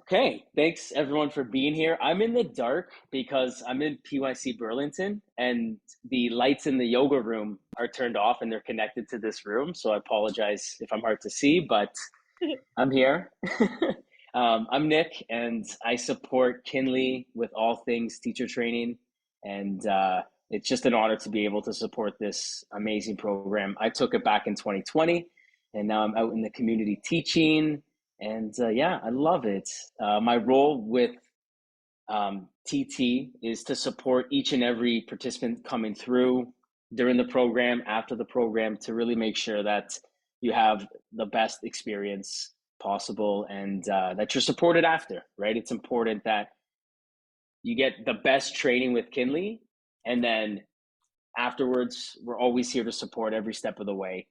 Okay, thanks everyone for being here. I'm in the dark because I'm in PYC Burlington and the lights in the yoga room are turned off and they're connected to this room. So I apologize if I'm hard to see, but I'm here. I'm Nick and I support Kinley with all things teacher training. And it's just an honor to be able to support this amazing program. I took it back in 2020 and now I'm out in the community teaching. And yeah, I love it. My role with TT is to support each and every participant coming through during the program, after the program, to really make sure that you have the best experience possible and that you're supported after, right? It's important that you get the best training with Kinley, and then afterwards, we're always here to support every step of the way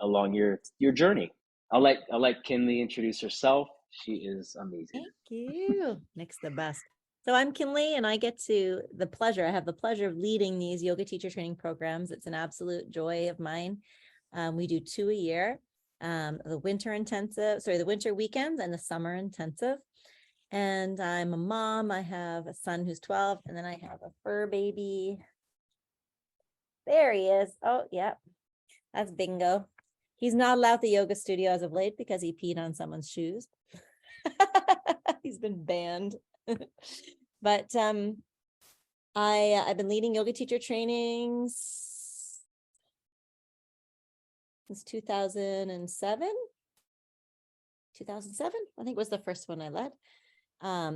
along your journey. I'll let Kinley introduce herself. She is amazing. Thank you. Nick's the best. So I'm Kinley, and I have the pleasure of leading these yoga teacher training programs. It's an absolute joy of mine. We do 2 a year, the winter weekends and the summer intensive. And I'm a mom. I have a son who's 12, and then I have a fur baby. There he is. Oh, yeah, that's Bingo. He's not allowed the yoga studio as of late because he peed on someone's shoes. He's been banned. But I've been leading yoga teacher trainings since 2007. I think was the first one I led.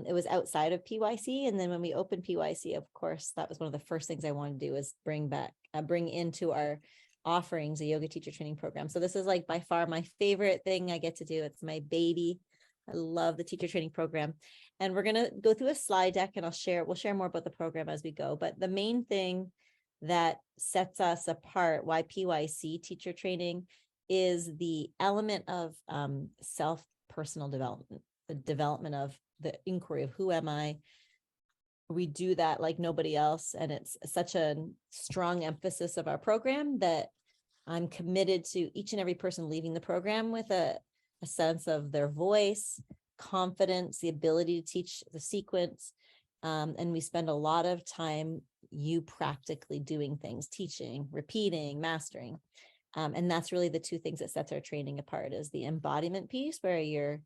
It was outside of PYC, and then when we opened PYC, of course, that was one of the first things I wanted to do is bring into our offerings a yoga teacher training program. So this is like by far my favorite thing I get to do. It's my baby. I love the teacher training program. And we're going to go through a slide deck and we'll share more about the program as we go. But the main thing that sets us apart, why PYC teacher training, is the element of self-personal development, the development of the inquiry of who am I? We do that like nobody else. And it's such a strong emphasis of our program that I'm committed to each and every person leaving the program with a sense of their voice, confidence, the ability to teach the sequence. And we spend a lot of time you practically doing things, teaching, repeating, mastering. And that's really the two things that sets our training apart, is the embodiment piece where you're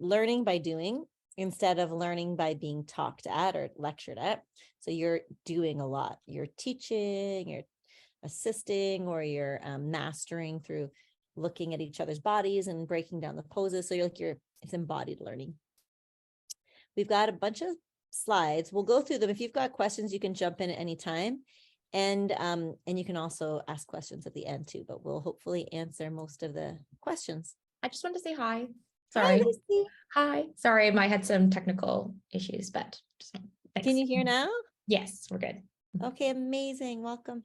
learning by doing instead of learning by being talked at or lectured at. So you're doing a lot. You're teaching, you're assisting, or you're mastering through looking at each other's bodies and breaking down the poses. So it's embodied learning. We've got a bunch of slides. We'll go through them. If you've got questions, you can jump in at any time. And you can also ask questions at the end too, but we'll hopefully answer most of the questions. I just wanted to say hi. Hi, Sorry. Lucy. Hi. Sorry, I had some technical issues, but thanks. Can you hear now? Yes, we're good. Okay, amazing. Welcome.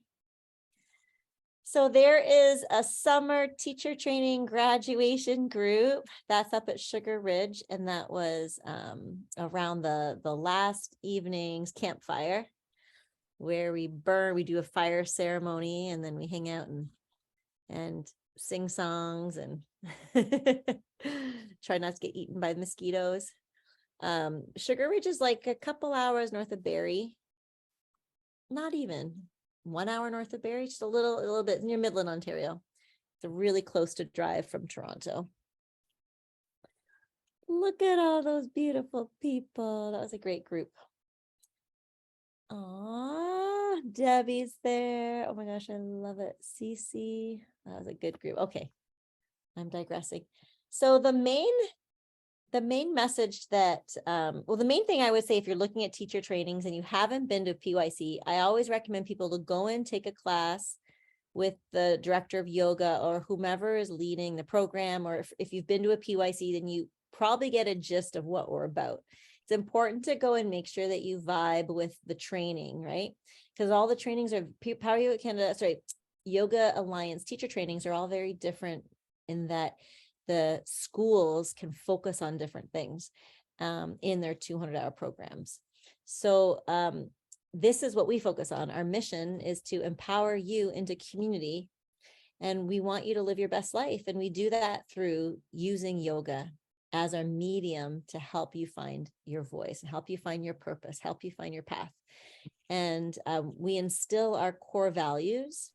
So there is a summer teacher training graduation group that's up at Sugar Ridge, and that was around the last evening's campfire, where we do a fire ceremony, and then we hang out and sing songs and try not to get eaten by mosquitoes. Sugar Ridge is like a couple hours north of Barrie, not even 1 hour north of Barrie, just a little bit near Midland, Ontario. It's really close to drive from Toronto. Look at all those beautiful people. That was a great group. Aw, Debbie's there. Oh my gosh, I love it. Cece, that was a good group. Okay, I'm digressing. So the main message that, the main thing I would say, if you're looking at teacher trainings and you haven't been to PYC, I always recommend people to go and take a class with the director of yoga or whomever is leading the program. Or if you've been to a PYC, then you probably get a gist of what we're about. It's important to go and make sure that you vibe with the training, right? Because all the trainings are Power Yoga Canada, Yoga Alliance teacher trainings are all very different in that the schools can focus on different things in their 200-hour programs. So this is what we focus on. Our mission is to empower you into community, and we want you to live your best life. And we do that through using yoga as our medium to help you find your voice, help you find your purpose, help you find your path. And we instill our core values.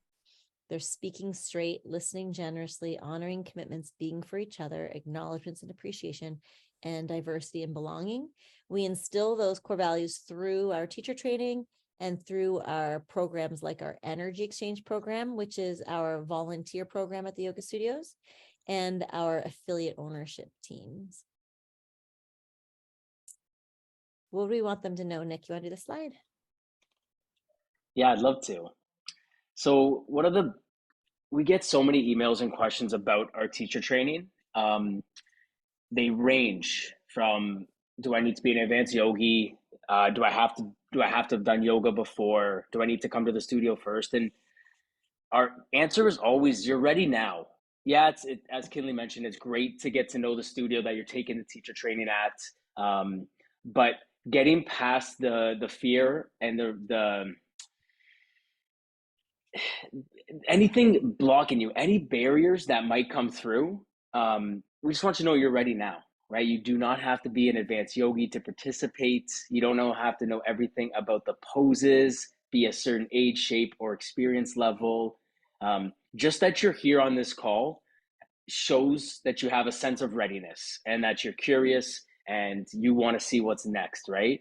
They're speaking straight, listening generously, honoring commitments, being for each other, acknowledgments and appreciation, and diversity and belonging. We instill those core values through our teacher training and through our programs like our energy exchange program, which is our volunteer program at the yoga studios, and our affiliate ownership teams. What do we want them to know, Nick? You want to do the slide? Yeah, I'd love to. So we get so many emails and questions about our teacher training. They range from, do I need to be an advanced yogi? Do I have to have done yoga before? Do I need to come to the studio first? And our answer is always, you're ready now. Yeah, as Kinley mentioned, it's great to get to know the studio that you're taking the teacher training at. But getting past the fear and the anything blocking you, any barriers that might come through, we just want you to know you're ready now, right? You do not have to be an advanced yogi to participate. You don't have to know everything about the poses, be a certain age, shape, or experience level. Just that you're here on this call shows that you have a sense of readiness and that you're curious and you want to see what's next, right?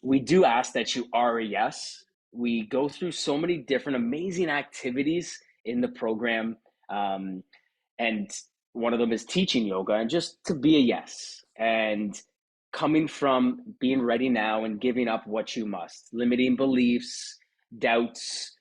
We do ask that you are a yes. We go through so many different amazing activities in the program. And one of them is teaching yoga, and just to be a yes. And coming from being ready now and giving up what you must, limiting beliefs, doubts,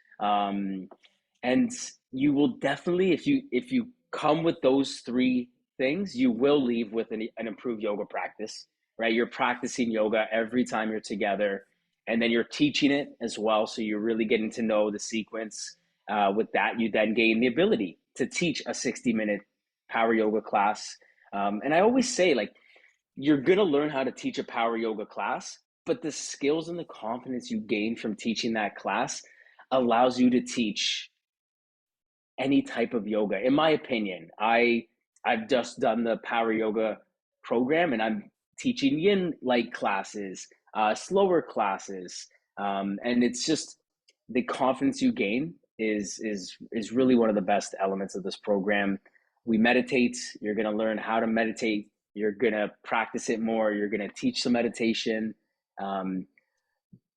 and you will definitely, if you come with those three things, you will leave with an improved yoga practice, right? You're practicing yoga every time you're together, and then you're teaching it as well. So you're really getting to know the sequence. With that, you then gain the ability to teach a 60-minute power yoga class. And I always say, like, you're going to learn how to teach a power yoga class, but the skills and the confidence you gain from teaching that class allows you to teach any type of yoga. In my opinion, I've just done the power yoga program, and I'm teaching yin light classes, slower classes, and it's just the confidence you gain is really one of the best elements of this program. We meditate. You're going to learn how to meditate. You're going to practice it more. You're going to teach some meditation.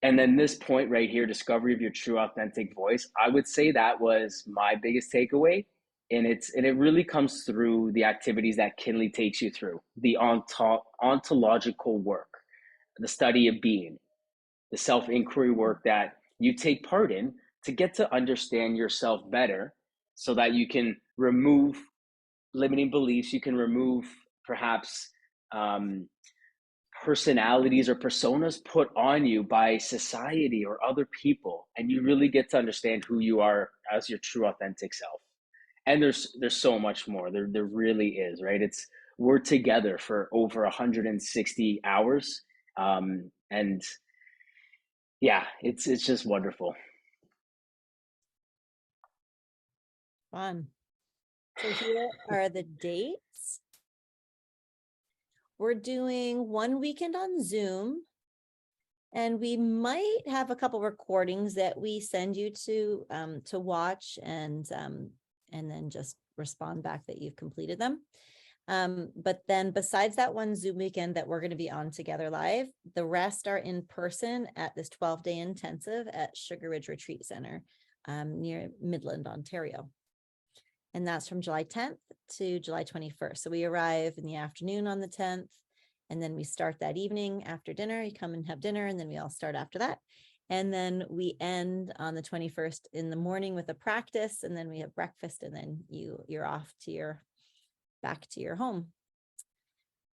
And then this point right here, discovery of your true authentic voice, I would say that was my biggest takeaway. And it really comes through the activities that Kinley takes you through, the ontological work, the study of being, the self-inquiry work that you take part in to get to understand yourself better so that you can remove limiting beliefs, you can remove perhaps personalities or personas put on you by society or other people, and you really get to understand who you are as your true authentic self. And there's so much more. There really is, right? We're together for over 160 hours, and yeah, it's just wonderful. Fun. So here are the dates. We're doing one weekend on Zoom, and we might have a couple recordings that we send you to watch and then just respond back that you've completed them. But then besides that one Zoom weekend that we're going to be on together live, the rest are in person at this 12-day intensive at Sugar Ridge Retreat Center near Midland, Ontario. And that's from July 10th to July 21st. So we arrive in the afternoon on the 10th, and then we start that evening after dinner. You come and have dinner, and then we all start after that. And then we end on the 21st in the morning with a practice, and then we have breakfast, and then you're off to back to your home.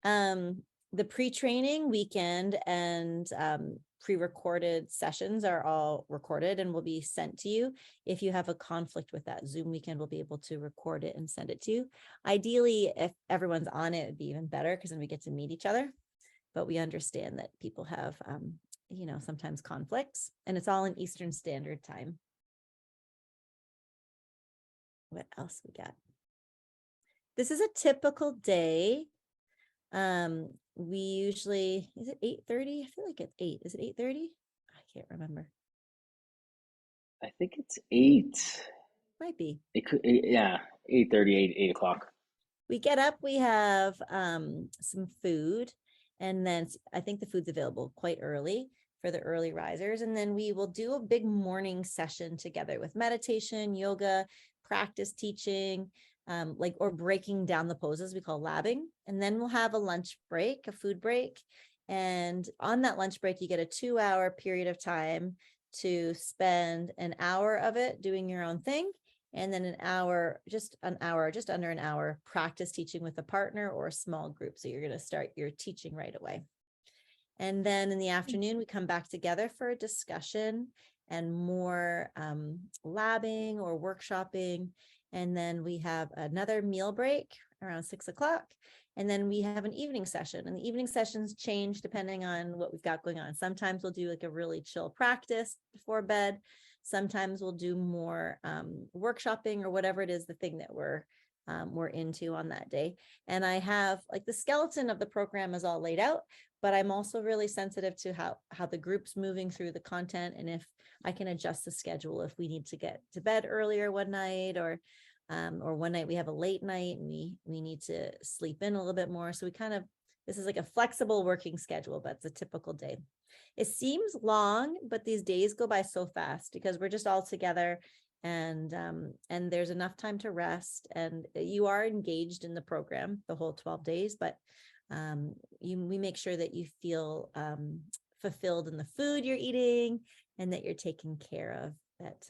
The pre-training weekend and pre-recorded sessions are all recorded and will be sent to you. If you have a conflict with that Zoom weekend, we'll be able to record it and send it to you. Ideally, if everyone's on it, it'd be even better because then we get to meet each other. But we understand that people have, sometimes conflicts, and it's all in Eastern Standard Time. What else we got? This is a typical day We usually, is it 8:30? I feel like it's 8. Is it 8:30? I can't remember. I think it's 8. Might be. It could, yeah, 8:30, 8 o'clock. We get up, we have some food, and then I think the food's available quite early for the early risers. And then we will do a big morning session together with meditation, yoga, practice teaching, or breaking down the poses we call labbing. And then we'll have a lunch break, a food break. And on that lunch break, you get a 2-hour period of time to spend an hour of it doing your own thing. And then just under an hour, practice teaching with a partner or a small group. So you're going to start your teaching right away. And then in the afternoon, we come back together for a discussion and more labbing or workshopping. And then we have another meal break around 6 o'clock. And then we have an evening session. And the evening sessions change depending on what we've got going on. Sometimes we'll do like a really chill practice before bed. Sometimes we'll do more workshopping or whatever it is, the thing that we're into on that day. And I have like the skeleton of the program is all laid out, but I'm also really sensitive to how the group's moving through the content, and if I can adjust the schedule if we need to get to bed earlier one night, or one night we have a late night and we need to sleep in a little bit more. So this is like a flexible working schedule, but it's a typical day. It seems long, but these days go by so fast because we're just all together, and there's enough time to rest, and you are engaged in the program the whole 12 days, but we make sure that you feel fulfilled in the food you're eating and that you're taken care of, that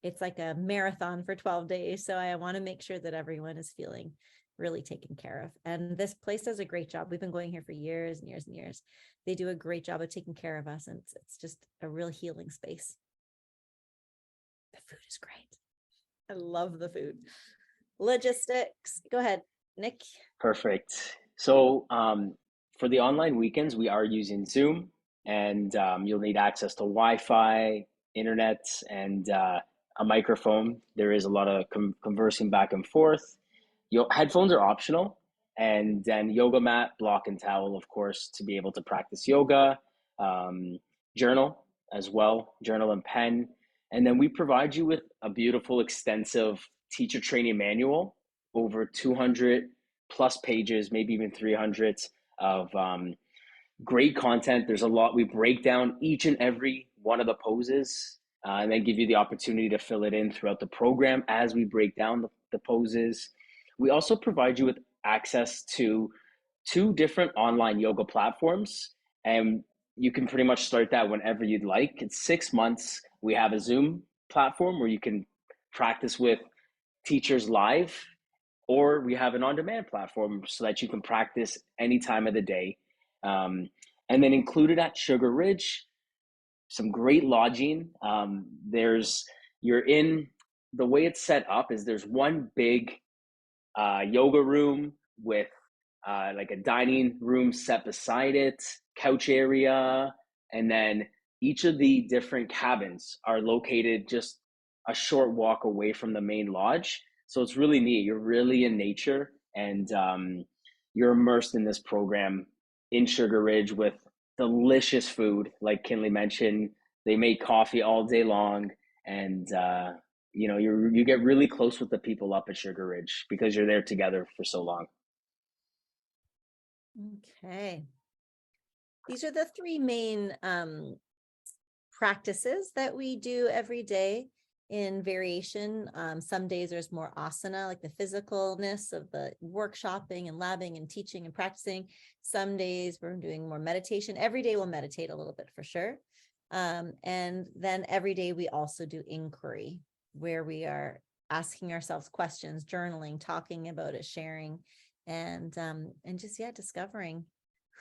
it's like a marathon for 12 days. So I want to make sure that everyone is feeling really taken care of. And this place does a great job. We've been going here for years and years and years. They do a great job of taking care of us, and it's just a real healing space. The food is great. I love the food. Logistics. Go ahead, Nick. Perfect. So for the online weekends, we are using Zoom, and you'll need access to Wi-Fi, internet, and a microphone. There is a lot of conversing back and forth. Headphones are optional, and then yoga mat, block, and towel, of course, to be able to practice yoga. Journal as well, journal and pen. And then we provide you with a beautiful, extensive teacher training manual, over 200 plus pages, maybe even 300 of great content. There's a lot. We break down each and every one of the poses, and then give you the opportunity to fill it in throughout the program as we break down the poses. We also provide you with access to 2 different online yoga platforms, and you can pretty much start that whenever you'd like. It's 6 months. We have a Zoom platform where you can practice with teachers live, or we have an on-demand platform so that you can practice any time of the day. And then included at Sugar Ridge, some great lodging. The way it's set up is there's one big yoga room with like a dining room set beside it, couch area, and then each of the different cabins are located just a short walk away from the main lodge. So it's really neat. You're really in nature, and you're immersed in this program in Sugar Ridge with delicious food. Like Kinley mentioned, they make coffee all day long, and you get really close with the people up at Sugar Ridge because you're there together for so long. Okay. These are the 3 main practices that we do every day in variation. Some days there's more asana, like the physicalness of the workshopping and labbing and teaching and practicing. Some days we're doing more meditation. Every day we'll meditate a little bit for sure. And then every day we also do inquiry, where we are asking ourselves questions, journaling, talking about it, sharing, and just discovering,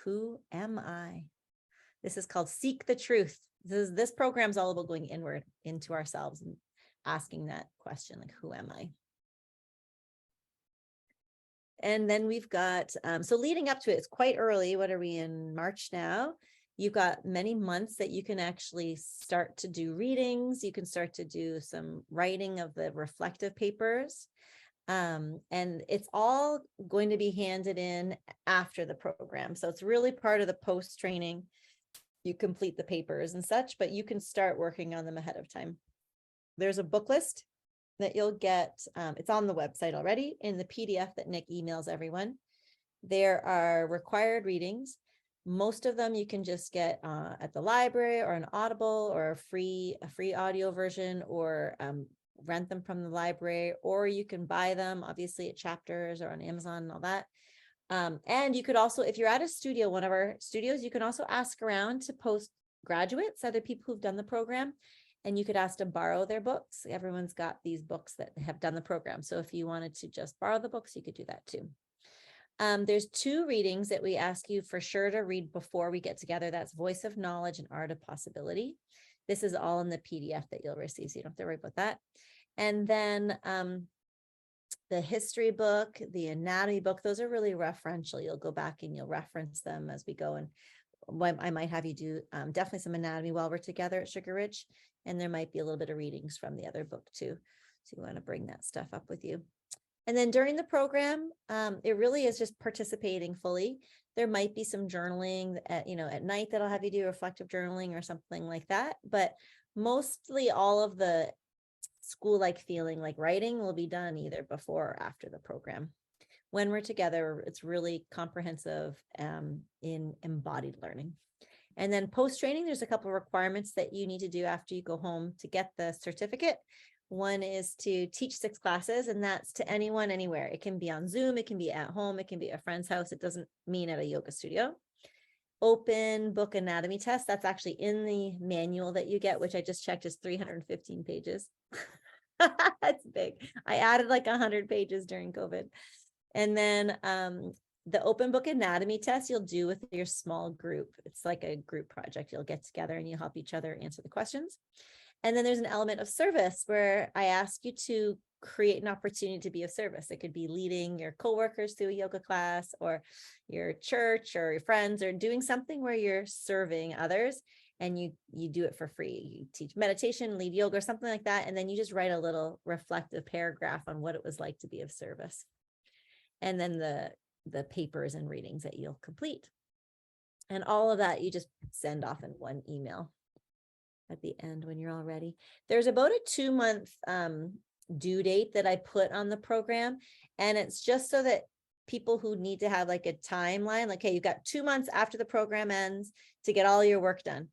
who am I? This is called Seek the Truth. This program's all about going inward into ourselves and asking that question, like, who am I? And then we've got, so leading up to it, it's quite early. What are we in March now? You've got many months that you can actually start to do readings. You can start to do some writing of the reflective papers. And it's all going to be handed in after the program. So it's really part of the post training. You complete the papers and such, but you can start working on them ahead of time. There's a book list that you'll get. It's on the website already in the PDF that Nick emails everyone. There are required readings. Most of them you can just get at the library or an Audible or a free audio version, or rent them from the library, or you can buy them obviously at Chapters or on Amazon and all that. And you could also, if you're at a studio, one of our studios, you can also ask around to postgraduates, other people who've done the program, and you could ask to borrow their books. Everyone's got these books that have done the program. So if you wanted to just borrow the books, you could do that too. There's 2 readings that we ask you for sure to read before we get together. That's Voice of Knowledge and Art of Possibility. This is all in the PDF that you'll receive, so you don't have to worry about that. And then the history book, the anatomy book, those are really referential. You'll go back and you'll reference them as we go. And I might have you do definitely some anatomy while we're together at Sugar Ridge. And there might be a little bit of readings from the other book too. So you want to bring that stuff up with you. And then during the program, it really is just participating fully. There might be some journaling at night that I'll have you do reflective journaling or something like that. But mostly all of the school-like feeling, like writing, will be done either before or after the program. When we're together, it's really comprehensive in embodied learning. And then post-training, there's a couple of requirements that you need to do after you go home to get the certificate. One is to teach 6 classes, and that's to anyone, anywhere. It can be on Zoom, it can be at home, it can be at a friend's house. It doesn't mean at a yoga studio. Open book anatomy test, that's actually in the manual that you get, which I just checked is 315 pages. That's big. I added like 100 pages during COVID. And then the open book anatomy test you'll do with your small group. It's like a group project. You'll get together and you help each other answer the questions. And then there's an element of service where I ask you to create an opportunity to be of service. It could be leading your coworkers through a yoga class, or your church or your friends, or doing something where you're serving others, and you do it for free. You teach meditation, lead yoga, or something like that. And then you just write a little reflective paragraph on what it was like to be of service. And then the papers and readings that you'll complete. And all of that you just send off in one email at the end when you're all ready. There's about a 2-month due date that I put on the program. And it's just so that people who need to have like a timeline, like, hey, you've got 2 months after the program ends to get all your work done.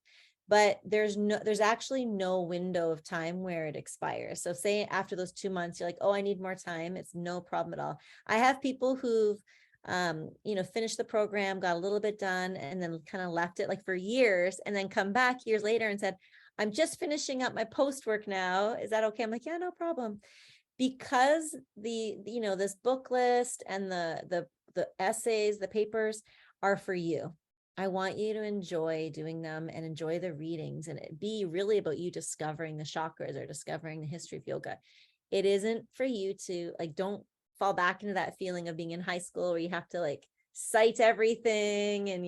But there's actually no window of time where it expires. So say after those 2 months, you're like, oh, I need more time. It's no problem at all. I have people who've finished the program, got a little bit done, and then kind of left it like for years, and then come back years later and said, I'm just finishing up my post work now. Is that okay? I'm like, yeah, no problem. Because this book list and the essays, the papers are for you. I want you to enjoy doing them and enjoy the readings, and it be really about you discovering the chakras or discovering the history of yoga. It isn't for you to don't fall back into that feeling of being in high school where you have to cite everything, and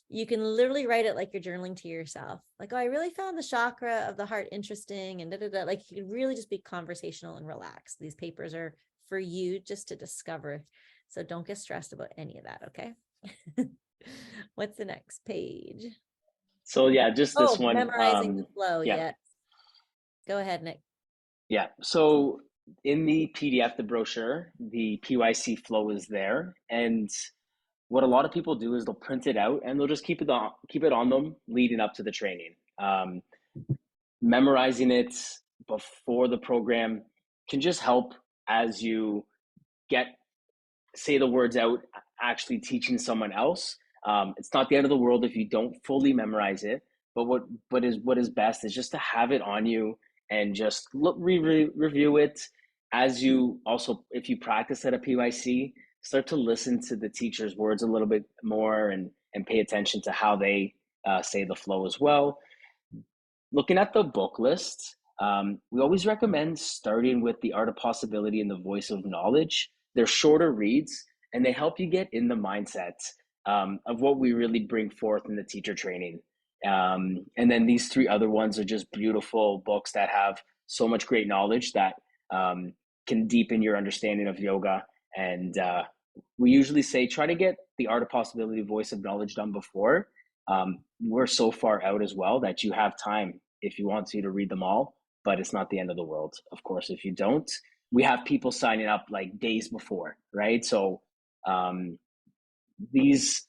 you can literally write it like you're journaling to yourself. Like, oh, I really found the chakra of the heart interesting, and like you can really just be conversational and relaxed. These papers are for you just to discover. So don't get stressed about any of that. Okay. What's the next page? So yeah, just this one. Memorizing the flow. Yeah. Yes. Go ahead, Nick. Yeah. So in the PDF, the brochure, the PYC flow is there. And what a lot of people do is they'll print it out and they'll just keep it on them leading up to the training. Memorizing it before the program can just help as you say the words out, actually teaching someone else. It's not the end of the world if you don't fully memorize it, but what is best is just to have it on you and just review it. As you also, if you practice at a PYC, start to listen to the teacher's words a little bit more and pay attention to how they say the flow as well. Looking at the book list, we always recommend starting with The Art of Possibility and The Voice of Knowledge. They're shorter reads, and they help you get in the mindset of what we really bring forth in the teacher training. And then these 3 other ones are just beautiful books that have so much great knowledge that can deepen your understanding of yoga. And we usually say try to get the Art of Possibility, Voice of Knowledge done before. We're so far out as well that you have time if you want to read them all, but it's not the end of the world. Of course, if you don't, we have people signing up like days before, right? So these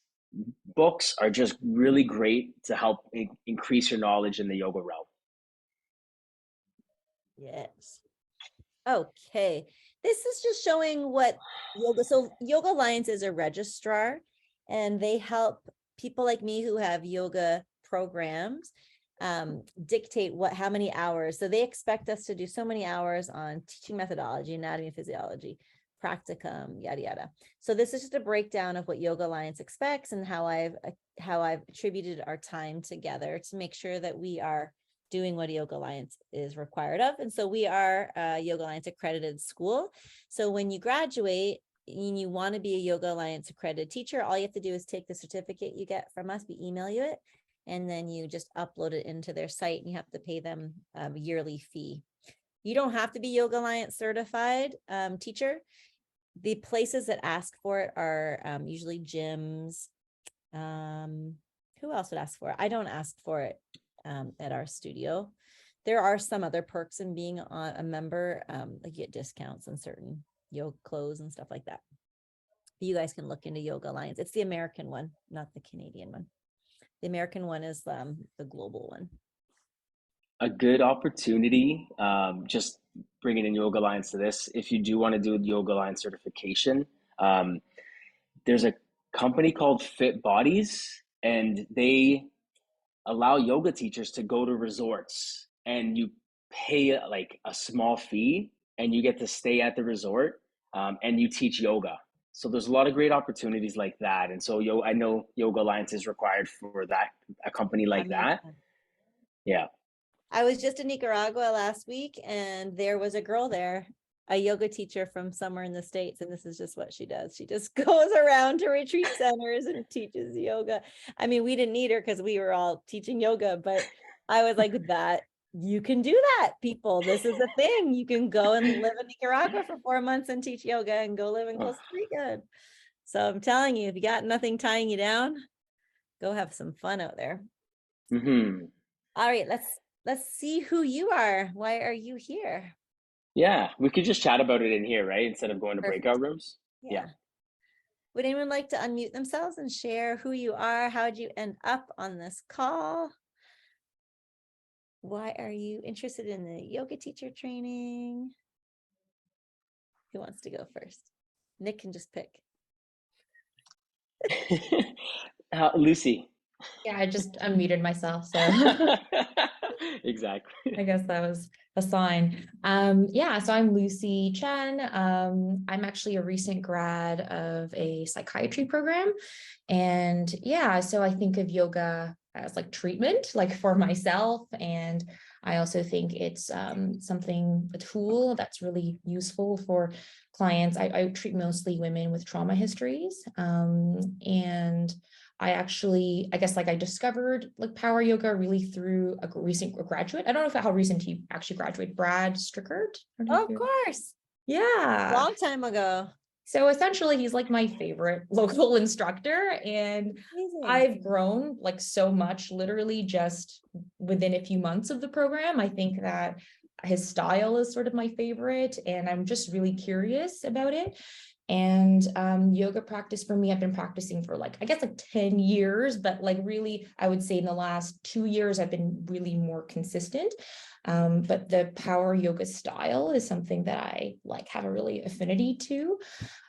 books are just really great to help increase your knowledge in the yoga realm. Yes. Okay. This is just showing what yoga. So Yoga Alliance is a registrar, and they help people like me who have yoga programs dictate how many hours. So they expect us to do so many hours on teaching methodology, anatomy, physiology, practicum, yada yada. So this is just a breakdown of what Yoga Alliance expects and how I've attributed our time together to make sure that we are doing what Yoga Alliance is required of. And so we are a Yoga Alliance accredited school. So when you graduate and you want to be a Yoga Alliance accredited teacher, all you have to do is take the certificate you get from us. We email you it, and then you just upload it into their site, and you have to pay them a yearly fee. You don't have to be Yoga Alliance certified teacher. The places that ask for it are usually gyms. Who else would ask for it? I don't ask for it at our studio. There are some other perks in being a member, like you get discounts on certain yoga clothes and stuff like that. You guys can look into Yoga Alliance. It's the American one, not the Canadian one. The American one is the global one. A good opportunity, just bringing in Yoga Alliance to this, if you do want to do Yoga Alliance certification, there's a company called Fit Bodies, and they allow yoga teachers to go to resorts, and you pay like a small fee and you get to stay at the resort, and you teach yoga. So there's a lot of great opportunities like that. And so I know Yoga Alliance is required for that, a company like that. Yeah. I was just in Nicaragua last week, and there was a girl there, a yoga teacher from somewhere in the States. And this is just what she does. She just goes around to retreat centers and teaches yoga. I mean, we didn't need her because we were all teaching yoga, but I was like, that you can do that, people. This is a thing. You can go and live in Nicaragua for 4 months and teach yoga and go live in Costa Rica. So I'm telling you, if you got nothing tying you down, go have some fun out there. Mm-hmm. All right, let's see who you are. Why are you here? Yeah, we could just chat about it in here, right? Instead of going to breakout rooms. Yeah. Would anyone like to unmute themselves and share who you are? How did you end up on this call? Why are you interested in the yoga teacher training? Who wants to go first? Nick can just pick. Lucy. Yeah, I just unmuted myself, so Exactly. I guess that was a sign. Yeah, so I'm Lucy Chen. I'm actually a recent grad of a psychiatry program. And yeah, so I think of yoga as like treatment, like for myself. And I also think it's a tool that's really useful for clients. I treat mostly women with trauma histories. And I guess like I discovered like power yoga really through a recent graduate. I don't know how recent he actually graduated, Brad Strickard. Oh, of course. Yeah. Long time ago. So essentially he's like my favorite local instructor, and Amazing. I've grown like so much literally just within a few months of the program. I think that his style is sort of my favorite, and I'm just really curious about it. And yoga practice for me, I've been practicing for like, I guess like 10 years, but like really, I would say in the last 2 years, I've been really more consistent. But the power yoga style is something that I like have a really affinity to.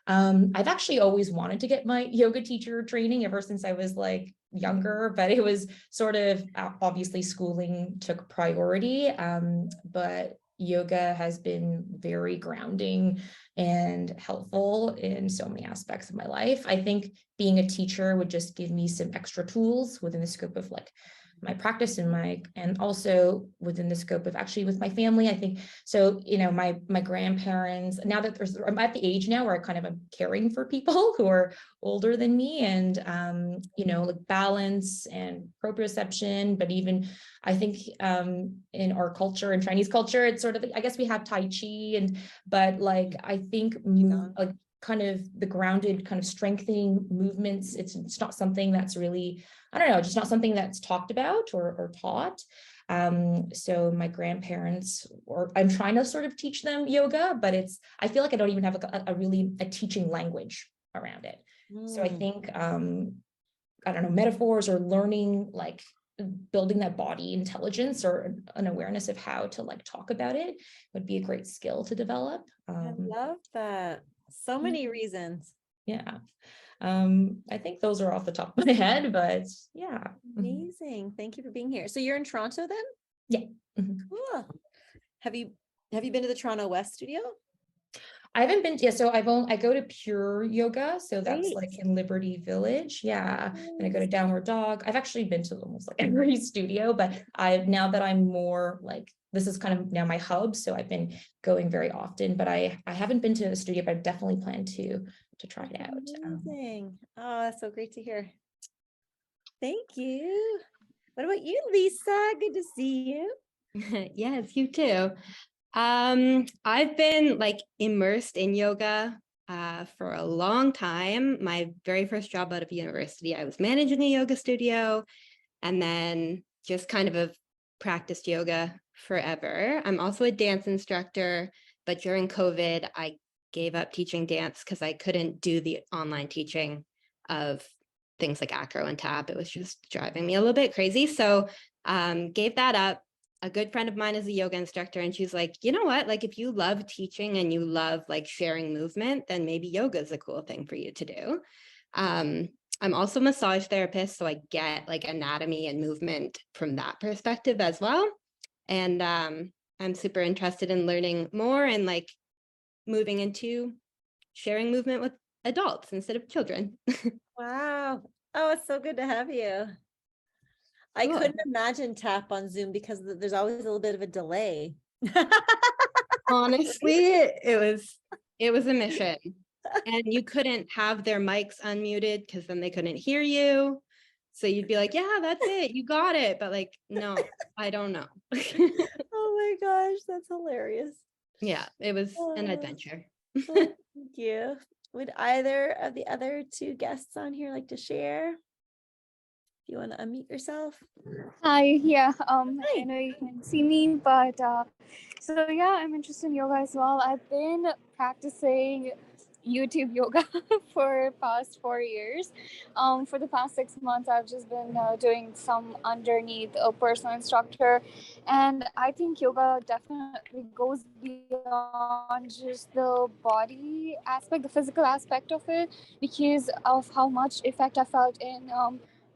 I've actually always wanted to get my yoga teacher training ever since I was like younger, but it was sort of obviously schooling took priority. But yoga has been very grounding and helpful in so many aspects of my life. I think being a teacher would just give me some extra tools within the scope of like my practice and also within the scope of actually with my family. I think so, you know, my grandparents, now that I'm at the age now where I kind of am caring for people who are older than me, and you know, like balance and proprioception. But even I think in our culture, in Chinese culture, it's sort of, I guess we have Tai Chi, but like I think like kind of the grounded kind of strengthening movements, it's not something that's really, I don't know, just not something that's talked about or taught. So my grandparents, or I'm trying to sort of teach them yoga, but I feel like I don't even have a teaching language around it. So I think, I don't know, metaphors or learning, like building that body intelligence or an awareness of how to like talk about it would be a great skill to develop. I love that. So many reasons. Yeah. I think those are off the top of my head, but yeah. Amazing. Thank you for being here. So you're in Toronto then? Yeah. Cool. Have you been to the Toronto West studio? I haven't been, yeah, so I go to Pure Yoga, so that's Great. like in Liberty Village, yeah. And I go to Downward Dog. I've actually been to almost like every studio, but now that I'm more like, this is kind of now my hub, so I've been going very often, but I haven't been to a studio, but I definitely plan to try it out. Amazing. Oh, that's so great to hear. Thank you. What about you, Lisa? Good to see you. Yes, you too. I've been like immersed in yoga for a long time. My very first job out of university, I was managing a yoga studio, and then just kind of have practiced yoga forever. I'm also a dance instructor, but during COVID, I gave up teaching dance because I couldn't do the online teaching of things like acro and tap. It was just driving me a little bit crazy. So gave that up. A good friend of mine is a yoga instructor, and she's like, you know what, like if you love teaching and you love like sharing movement, then maybe yoga is a cool thing for you to do. I'm also a massage therapist, so I get like anatomy and movement from that perspective as well. And I'm super interested in learning more and like moving into sharing movement with adults instead of children. Wow. Oh, it's so good to have you. I Cool. couldn't imagine tap on Zoom because there's always a little bit of a delay. Honestly, it was a mission. And you couldn't have their mics unmuted because then they couldn't hear you. So you'd be like, yeah, that's it. You got it. But like, no, I don't know. Oh my gosh, that's hilarious. Yeah, it was an adventure. Thank you. Would either of the other two guests on here like to share? If you want to unmute yourself. Hi, yeah, Hi. I know you can see me, but so yeah, I'm interested in yoga as well. I've been practicing YouTube yoga for past 4 years. For the past 6 months, I've just been doing some underneath a personal instructor, and I think yoga definitely goes beyond just the body aspect, the physical aspect of it, because of how much effect I felt in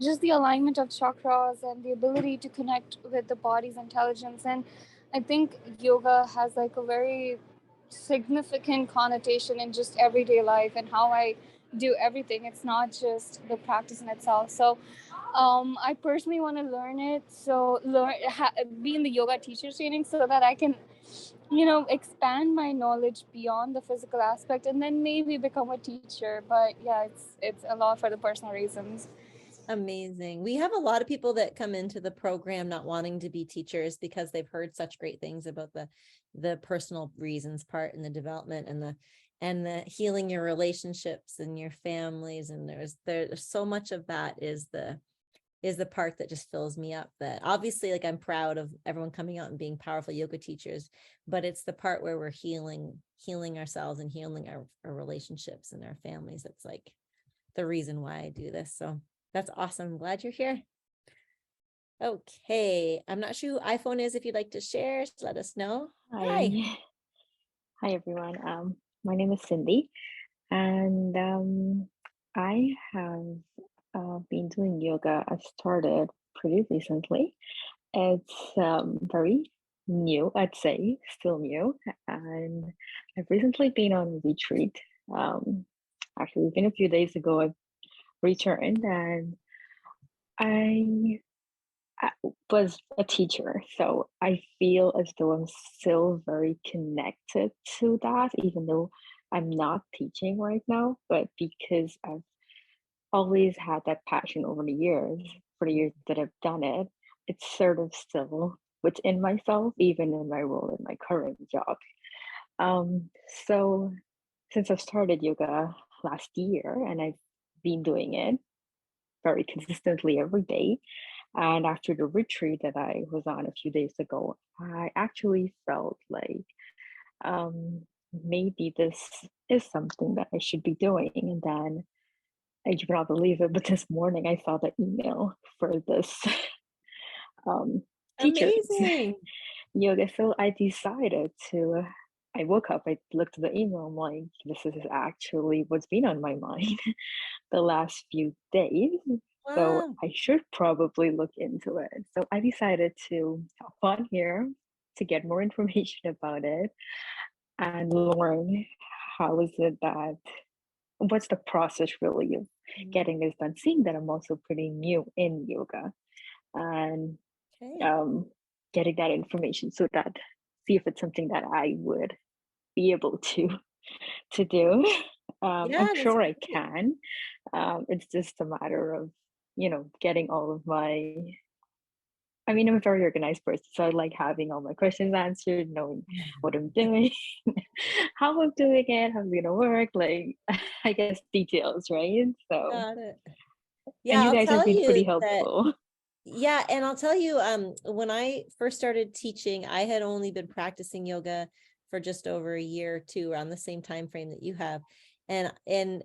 just the alignment of chakras and the ability to connect with the body's intelligence. And I think yoga has like a very significant connotation in just everyday life and how I do everything. It's not just the practice in itself. So I personally want to learn it, so be in the yoga teacher training so that I can, you know, expand my knowledge beyond the physical aspect and then maybe become a teacher. But yeah, it's a lot for the personal reasons. Amazing. We have a lot of people that come into the program not wanting to be teachers because they've heard such great things about the personal reasons part and the development and the healing your relationships and your families. And there's so much of that is the part that just fills me up. That obviously, like, I'm proud of everyone coming out and being powerful yoga teachers, but it's the part where we're healing ourselves and healing our relationships and our families. That's like the reason why I do this. So that's awesome. I'm glad you're here. Okay. I'm not sure who iPhone is. If you'd like to share, just let us know. Hi. Hi everyone. My name is Cindy, and I have been doing yoga. I started pretty recently. It's very new, I'd say, still new, and I've recently been on retreat. Actually, it's been a few days ago. I returned, and I was a teacher, so I feel as though I'm still very connected to that, even though I'm not teaching right now. But because I've always had that passion over the years, for the years that I've done it, it's sort of still within myself, even in my role in my current job. Um, so since I've started yoga last year and I've been doing it very consistently every day, and after the retreat that I was on a few days ago, I actually felt like um, maybe this is something that I should be doing. And then you would not believe it, but this morning I saw the email for this teachers Amazing. yoga. So I decided to. I woke up, I looked at the email, I'm like, this is actually what's been on my mind the last few days. So Wow. I should probably look into it. So I decided to hop on here to get more information about it and learn how is it that what's the process really of getting this done. Seeing that I'm also pretty new in yoga and Okay. getting that information so that see if it's something that I would be able to do. Yeah, I'm that's sure I great. can. It's just a matter of, getting all of my. I mean, I'm a very organized person, so I like having all my questions answered, knowing what I'm doing, how I'm doing it, how it's gonna work. Like, I guess details, right? So, Got it. and Yeah, you I'll guys have tell been pretty you that. helpful. Yeah, and I'll tell you, when I first started teaching, I had only been practicing yoga for just over a year or two, around the same time frame that you have. And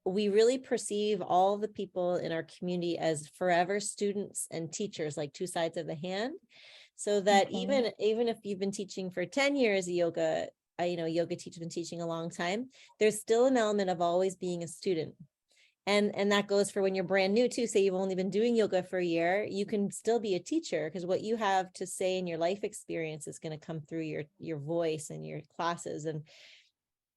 we really perceive all the people in our community as forever students and teachers, like two sides of the hand. So that Okay. even if you've been teaching for 10 years yoga, yoga teacher been teaching a long time, there's still an element of always being a student. And that goes for when you're brand new too. Say you've only been doing yoga for a year, you can still be a teacher, because what you have to say in your life experience is going to come through your voice and your classes. And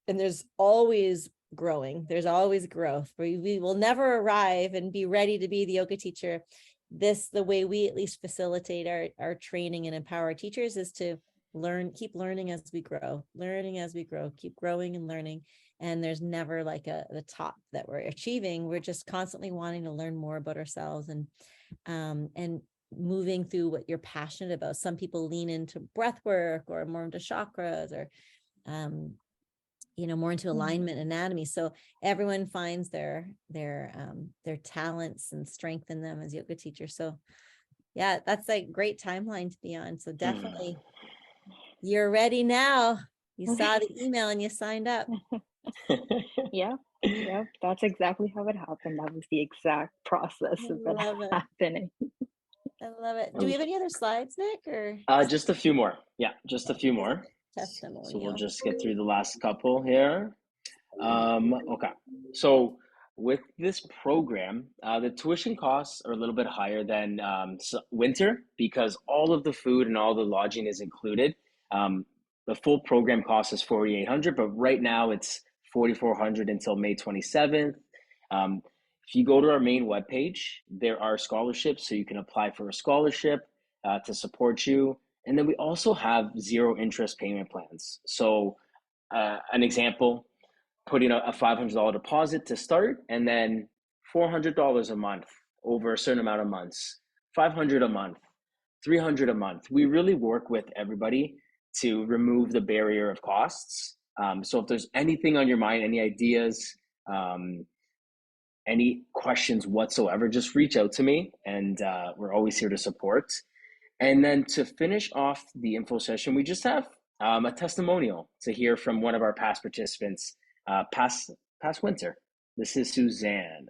there's always growing, there's always growth. We will never arrive and be ready to be the yoga teacher. The way we at least facilitate our training and empower our teachers is to keep learning as we grow, keep growing and learning. And there's never like the top that we're achieving. We're just constantly wanting to learn more about ourselves and moving through what you're passionate about. Some people lean into breath work or more into chakras, or more into alignment anatomy. So everyone finds their talents and strength in them as yoga teachers. So yeah, that's like great timeline to be on. So definitely you're ready now. You saw the email and you signed up. Yeah, yeah, that's exactly how it happened. That was the exact process I of it love it. happening. I love it. Do we have any other slides, Nick, or Just a few more. Yeah, just a few just more. So we'll testimonial? just get through the last couple here. Okay, so with this program, the tuition costs are a little bit higher than winter, because all of the food and all the lodging is included. The full program cost is $4,800, but right now it's $4,400 until May 27th. If you go to our main webpage, there are scholarships, so you can apply for a scholarship to support you. And then we also have zero interest payment plans. So an example, putting a $500 deposit to start, and then $400 a month over a certain amount of months, 500 a month, 300 a month. We really work with everybody to remove the barrier of costs. So if there's anything on your mind, any ideas, any questions whatsoever, just reach out to me, and we're always here to support. And then to finish off the info session, we just have a testimonial to hear from one of our past participants, past winter. This is Suzanne.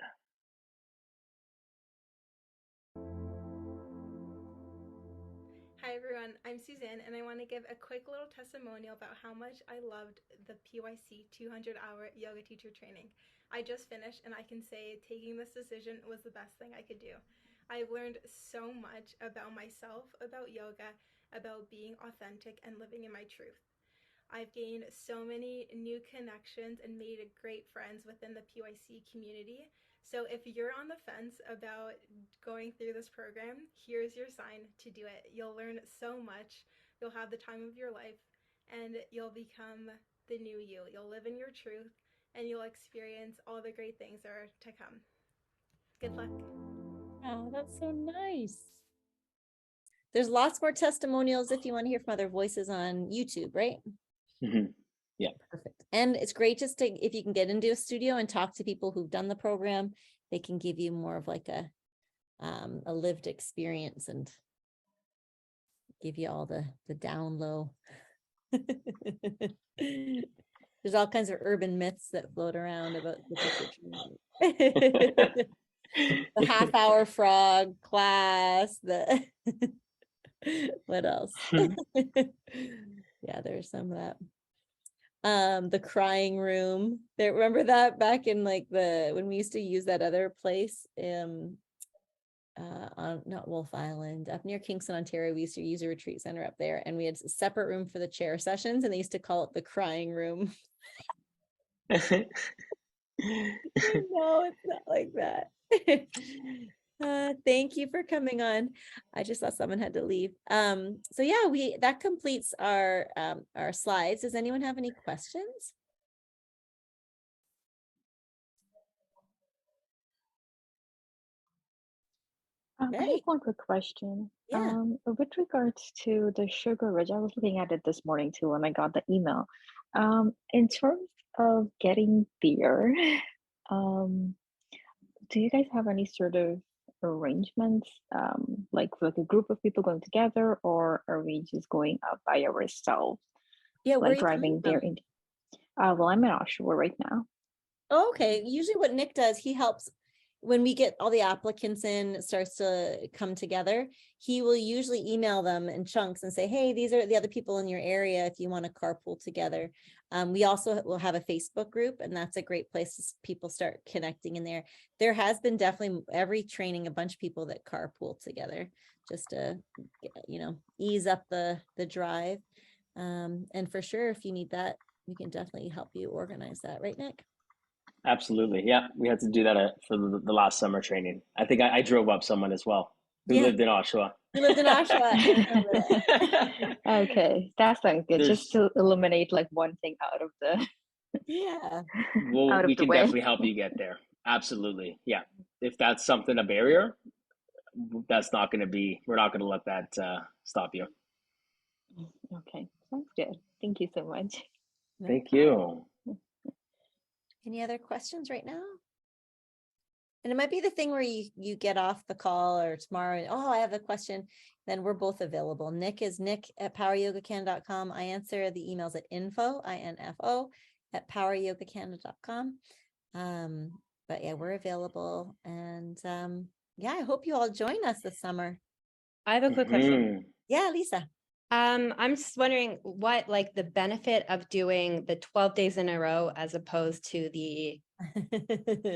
Hi everyone, I'm Suzanne, and I want to give a quick little testimonial about how much I loved the PYC 200-hour yoga teacher training. I just finished, and I can say taking this decision was the best thing I could do. I've learned so much about myself, about yoga, about being authentic and living in my truth. I've gained so many new connections and made great friends within the PYC community. So if you're on the fence about going through this program, here's your sign to do it. You'll learn so much. You'll have the time of your life, and you'll become the new you. You'll live in your truth, and you'll experience all the great things that are to come. Good luck. Oh, that's so nice. There's lots more testimonials if you want to hear from other voices on YouTube, right? Mhm. Yeah. Perfect. And it's great just to, if you can get into a studio and talk to people who've done the program, they can give you more of like a lived experience and give you all the down low. There's all kinds of urban myths that float around about the teacher training. The half-hour frog class, the what else? Yeah, there's some of that. The crying room. There, remember that back in like when we used to use that other place on not Wolf Island, up near Kingston, Ontario. We used to use a retreat center up there, and we had a separate room for the chair sessions, and they used to call it the crying room. No, it's not like that. Thank you for coming on. I just thought someone had to leave. So yeah, that completes our slides. Does anyone have any questions? I have one quick question. Yeah. With regards to the Sugar Ridge, I was looking at it this morning too when I got the email. In terms of getting there, um, do you guys have any sort of arrangements, like with a group of people going together, or are we just going up by ourselves, Yeah, where are like you coming driving there from? in? Well, I'm in Oshawa right now. Oh, okay. Usually what Nick does, he helps when we get all the applicants in, it starts to come together. He will usually email them in chunks and say, hey, these are the other people in your area if you want to carpool together. We also will have a Facebook group, and that's a great place to people start connecting in there. There has been definitely every training a bunch of people that carpool together just to, ease up the drive. And for sure, if you need that, we can definitely help you organize that, right, Nick? Absolutely. Yeah. We had to do that for the last summer training. I think I drove up someone as well who Yeah, lived in Oshawa. we lived in Oshawa. I remember that. Okay, that sounds good. Just There's, to eliminate like one thing out of the Yeah. well, out of we the can way. definitely help you get there. Absolutely. Yeah. If that's something, a barrier, that's not going to be, we're not going to let that stop you. Okay, sounds good. Thank you so much. No Thank problem. you. Any other questions right now? And it might be the thing where you get off the call or tomorrow, and, oh, I have a question. Then we're both available. Nick is nick@poweryogacan.com. I answer the emails at info at poweryogacanada.com. But yeah, we're available. And yeah, I hope you all join us this summer. I have a quick question. Yeah, Lisa. I'm just wondering what like the benefit of doing the 12 days in a row as opposed to the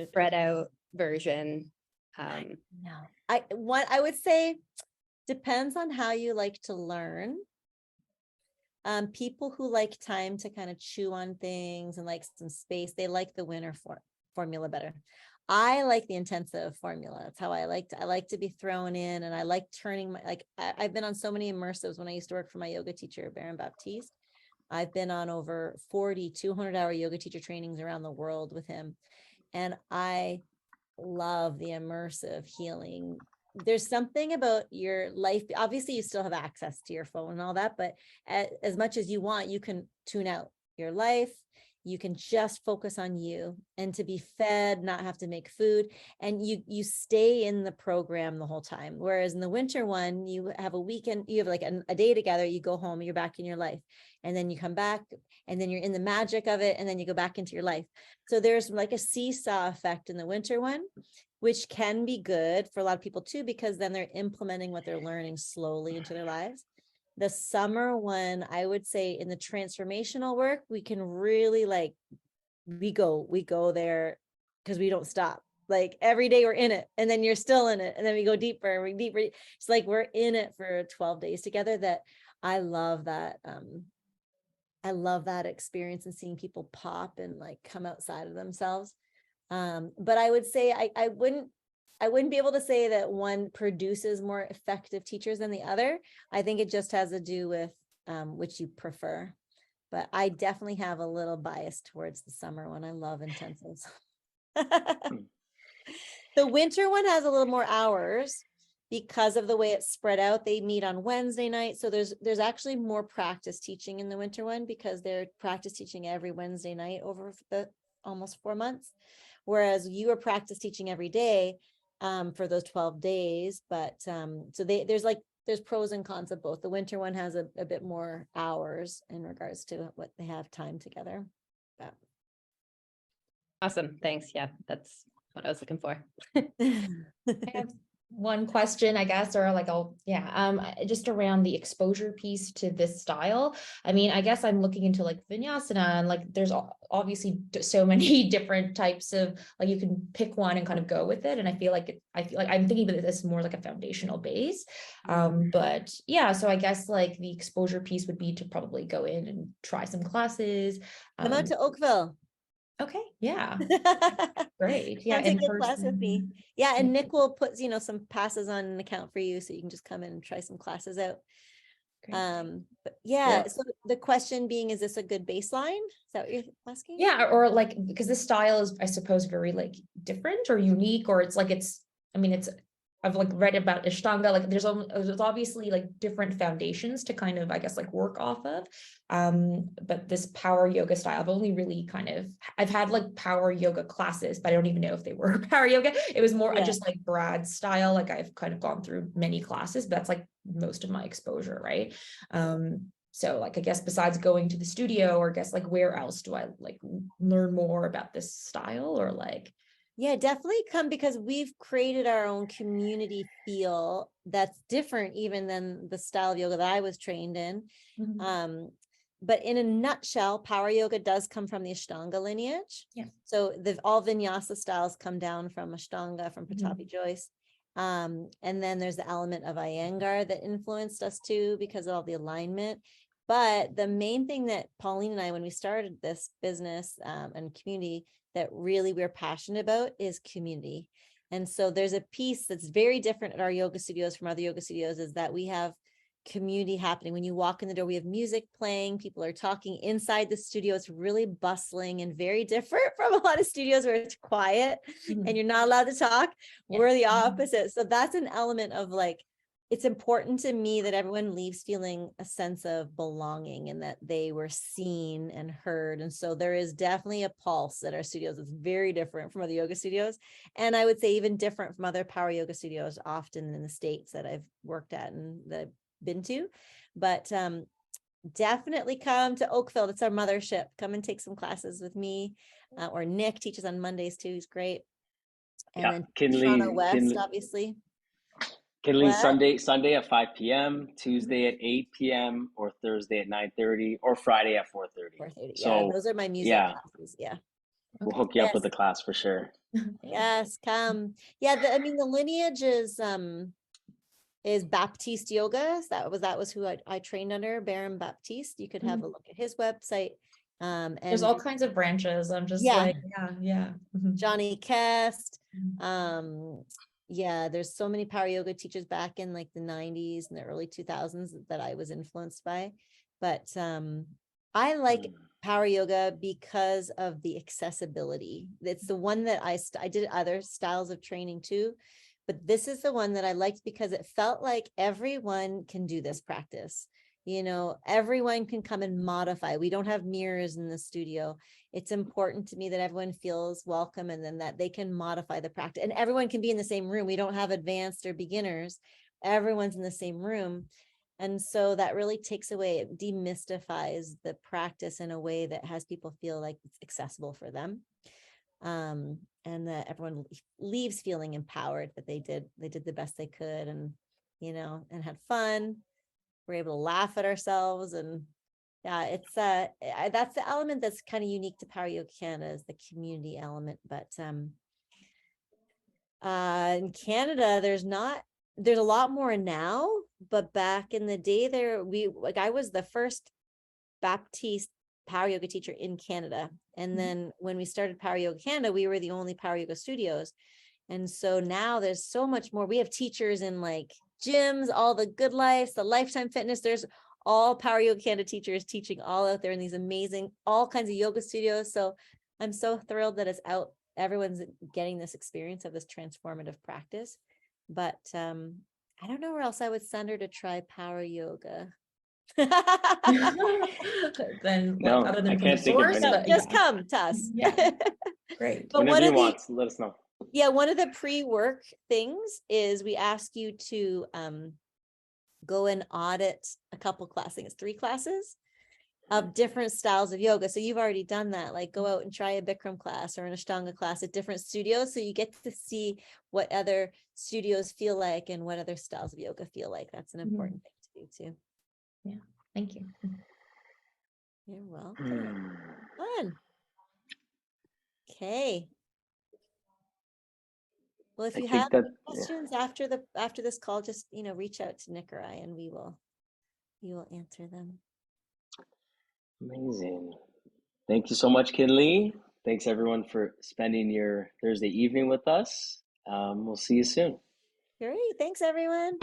spread out version. No, I would say depends on how you like to learn. People who like time to kind of chew on things and like some space, they like the winter formula better. I like the intensive formula. That's how I like to be thrown in, and I like turning my, I've been on so many immersives when I used to work for my yoga teacher, Baron Baptiste. I've been on over 40 200-hour yoga teacher trainings around the world with him. And I love the immersive healing. There's something about your life. Obviously, you still have access to your phone and all that, but as much as you want, you can tune out your life. You can just focus on you and to be fed, not have to make food. And you stay in the program the whole time. Whereas in the winter one, you have a weekend, you have like a day together, you go home, you're back in your life. And then you come back and then you're in the magic of it. And then you go back into your life. So there's like a seesaw effect in the winter one, which can be good for a lot of people too, because then they're implementing what they're learning slowly into their lives. The summer one, I would say in the transformational work, we can really we go there because we don't stop. Like every day we're in it, and then you're still in it, and then we go deeper. It's like we're in it for 12 days together. That I love that. I love that experience and seeing people pop and like come outside of themselves. But I would say I wouldn't be able to say that one produces more effective teachers than the other. I think it just has to do with which you prefer. But I definitely have a little bias towards the summer one. I love intensives. The winter one has a little more hours because of the way it's spread out. They meet on Wednesday night. So there's actually more practice teaching in the winter one because they're practice teaching every Wednesday night over the almost 4 months. Whereas you are practice teaching every day for those 12 days. But so there's pros and cons of both. The winter one has a bit more hours in regards to what they have time together. But. Awesome. Thanks. Yeah, that's what I was looking for. I have one question, I guess, or like, just around the exposure piece to this style. I mean, I guess I'm looking into like vinyasana, and like there's obviously so many different types of, like, you can pick one and kind of go with it. And I feel like I'm thinking of this more like a foundational base. But yeah, so I guess like the exposure piece would be to probably go in and try some classes. Come out to Oakville. Okay. Yeah. Great. Yeah. Come take a class with me. Yeah. And Nick will put, some passes on an account for you, so you can just come in and try some classes out. Great. But yeah, so the question being, is this a good baseline? Is that what you're asking? Yeah. Or like, because this style is, I suppose, very like different or unique, or it's I've like read about Ashtanga, like there's obviously like different foundations to kind of, I guess, like work off of. But this power yoga style, I've had like power yoga classes, but I don't even know if they were power yoga. It was more just like Brad's style. Like I've kind of gone through many classes, but that's like most of my exposure, right? So like, I guess besides going to the studio, or I guess like where else do I like learn more about this style, or like? Yeah, definitely come, because we've created our own community feel that's different even than the style of yoga that I was trained in. Mm-hmm. But in a nutshell, power yoga does come from the Ashtanga lineage. Yeah. So all vinyasa styles come down from Ashtanga, from Pattabhi Jois. And then there's the element of Iyengar that influenced us too, because of all the alignment. But the main thing that Pauline and I, when we started this business and community, that really we're passionate about is community. And so there's a piece that's very different at our yoga studios from other yoga studios, is that we have community happening. When you walk in the door, we have music playing, people are talking inside the studio. It's really bustling and very different from a lot of studios where it's quiet and you're not allowed to talk. We're the opposite. So that's an element of like, it's important to me that everyone leaves feeling a sense of belonging and that they were seen and heard. And so there is definitely a pulse at our studios. It's very different from other yoga studios. And I would say even different from other power yoga studios, often in the States that I've worked at and that I've been to. But definitely come to Oakville. It's our mothership. Come and take some classes with me. Or Nick teaches on Mondays too. He's great. And then Toronto West, obviously. Kinley Sunday at 5 p.m., Tuesday at 8 p.m., or Thursday at 9:30, or Friday at 4:30. So those are my music classes. Yeah. We'll hook you up with the class for sure. Yes, come. Yeah, the lineage is Baptiste Yoga. That was who I trained under, Baron Baptiste. You could have a look at his website. And there's all kinds of branches. I'm just Johnny Kest. There's so many power yoga teachers back in like the 90s and the early 2000s that I was influenced by. But I like power yoga because of the accessibility. It's the one that I did other styles of training too, but this is the one that I liked because it felt like everyone can do this practice. Everyone can come and modify. We don't have mirrors in the studio. It's important to me that everyone feels welcome, and then that they can modify the practice, and everyone can be in the same room. We don't have advanced or beginners. Everyone's in the same room. And so that really takes away, it demystifies the practice in a way that has people feel like it's accessible for them. And that everyone leaves feeling empowered, that they did the best they could, and, and had fun. We're able to laugh at ourselves. And it's that's the element that's kind of unique to Power Yoga Canada, is the community element. But in Canada, there's a lot more now, but back in the day I was the first Baptiste power yoga teacher in Canada. And then when we started Power Yoga Canada, we were the only power yoga studios. And so now there's so much more. We have teachers in like gyms, all the Good Lives, the Lifetime Fitness. There's all Power Yoga Canada teachers teaching all out there in these amazing, all kinds of yoga studios. So I'm so thrilled that it's out. Everyone's getting this experience of this transformative practice. But I don't know where else I would send her to try power yoga. Then No, like other than I from the can't think of source, any. but Just yeah. come to us. Yeah. Great. But Whenever one you of the want, let us know. one of the pre-work things is we ask you to go and audit a couple classes. I think it's 3 classes of different styles of yoga. So you've already done that, like go out and try a Bikram class or an Ashtanga class at different studios. So you get to see what other studios feel like and what other styles of yoga feel like. That's an important thing to do too. Yeah. Thank you. You're welcome. Fun. Okay. Well, if I you think have that, questions after this call, just reach out to Nick or I, and we will answer them. amazing. Thank you so much, Kinley. Thanks everyone for spending your Thursday evening with us. We'll see you soon. Great. Thanks, everyone.